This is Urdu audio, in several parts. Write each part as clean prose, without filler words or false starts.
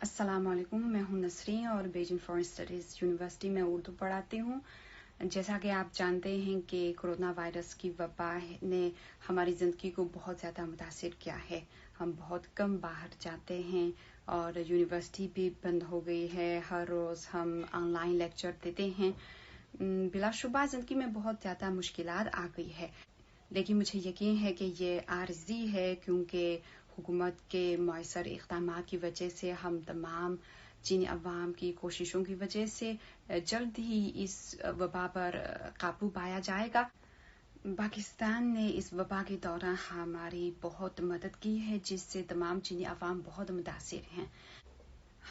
السلام علیکم، میں ہوں نسرین اور بیجنگ فارن اسٹڈیز یونیورسٹی میں اردو پڑھاتی ہوں۔ جیسا کہ آپ جانتے ہیں کہ کرونا وائرس کی وبا نے ہماری زندگی کو بہت زیادہ متاثر کیا ہے۔ ہم بہت کم باہر جاتے ہیں اور یونیورسٹی بھی بند ہو گئی ہے۔ ہر روز ہم آن لائن لیکچر دیتے ہیں۔ بلا شبہ زندگی میں بہت زیادہ مشکلات آ گئی ہے، لیکن مجھے یقین ہے کہ یہ عارضی ہے، کیونکہ حکومت کے مؤثر اقدامات کی وجہ سے ہم تمام چینی عوام کی کوششوں کی وجہ سے جلد ہی اس وبا پر قابو پایا جائے گا۔ پاکستان نے اس وبا کے دوران ہماری بہت مدد کی ہے، جس سے تمام چینی عوام بہت متاثر ہیں۔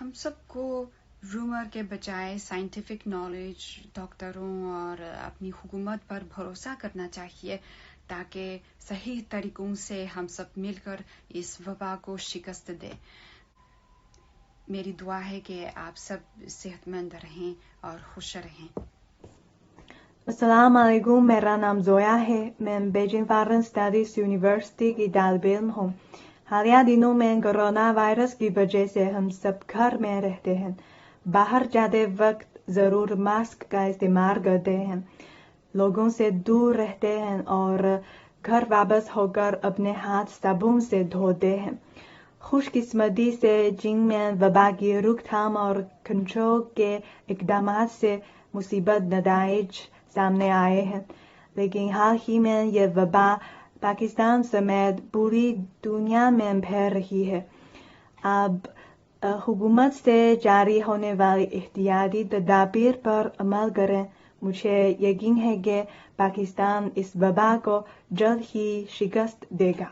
ہم سب کو رومر کے بجائے سائنٹیفک نالج، ڈاکٹروں اور اپنی حکومت پر بھروسہ کرنا چاہیے، تاکہ صحیح طریقوں سے ہم سب مل کر اس وبا کو شکست دیں۔ میری دعا ہے کہ آپ سب صحت مند رہیں اور خوش رہیں۔ السلام علیکم، میرا نام زویا ہے۔ میں بیجنگ فارن اسٹڈیز یونیورسٹی کی طالب علم ہوں۔ حالیہ دنوں میں کرونا وائرس کی وجہ سے ہم سب گھر میں رہتے ہیں۔ باہر جاتے وقت ضرور ماسک کا استعمال کرتے ہیں، لوگوں سے دور رہتے ہیں اور گھر واپس ہو کر اپنے ہاتھ صابن سے دھوتے ہیں۔ خوش قسمتی سے چین میں وبا کی روک تھام اور کنٹرول کے اقدامات سے مثبت نتائج سامنے آئے ہیں، لیکن حال ہی میں یہ وبا پاکستان سمیت پوری دنیا میں پھیل رہی ہے۔ اب حکومت سے جاری ہونے والی احتیاطی تدابیر پر عمل کریں۔ مجھے یقین ہے کہ پاکستان اس وبا کو جلد ہی شکست دے گا۔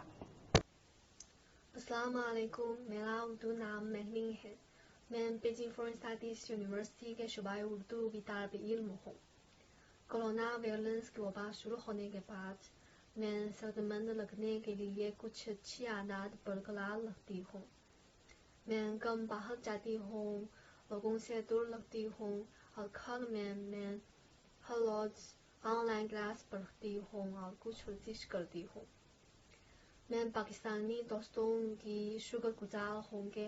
السلام علیکم، میرا اردو نام مہمین ہے۔ میں بیجنگ فارن اسٹڈیز یونیورسٹی کے شعبہ اردو کی طالب علم ہوں۔ کرونا وائرس کی وبا شروع ہونے کے بعد میں صحت مند رکھنے کے لیے کچھ اچھی عادات برقرار رکھتی ہوں۔ میں کم باہر جاتی ہوں، لوگوں سے دور رہتی ہوں اور گھر میں ہر روز آن لائن کلاس پڑھتی ہوں اور کچھ ورزش کرتی ہوں۔ میں پاکستانی دوستوں کی شکر گزار ہوں کہ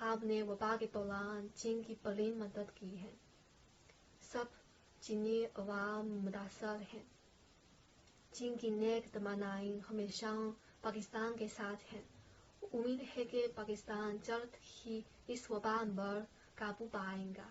آپ نے وبا کے دوران چین کی بڑی مدد کی ہے۔ سب چینی عوام متاثر ہیں۔ چین کی نیک تمنائیں ہمیشہ پاکستان کے ساتھ ہیں۔ امید ہے کہ پاکستان جلد ہی اس وبا پر قابو پائے گا۔